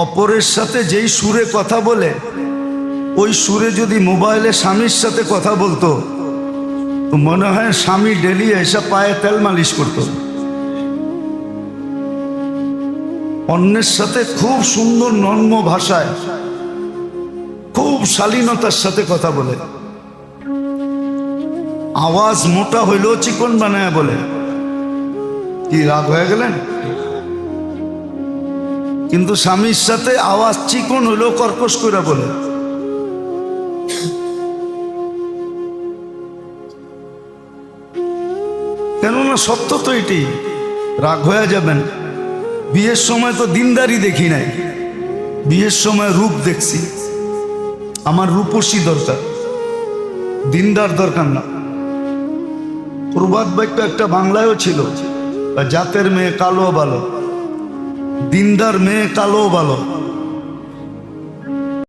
অপরের সাথে যেই সুরে কথা বলে ওই সুরে যদি মোবাইলে স্বামীর সাথে কথা বলতো তো মনে হয় স্বামী ডেলি এসে পায়ে তেল মালিশ করতো। অন্যের সাথে খুব সুন্দর নর্ম ভাষায় খুব শালীনতার সাথে কথা বলে, আওয়াজ মোটা হইলেও চিকন বানায় বলে। কি রাগ হয়ে গেলেন? কিন্তু স্বামীর সাথে আওয়াজ চিকন হইলেও কর্কশ করে বলে। কেননা সত্য তো এটি। রাগ হয়ে যাবেন। বিয়ের সময় তো দিনদারি দেখি নাই, বিয়ের সময় রূপ দেখছি। আমার রূপসী দরকার, দিনদার দরকার না। প্রবাদ বাক্য একটা বাংলায়ও ছিল, জাতের মেয়ে কালো ভালো, দিনদার মেয়ে কালো ভালো।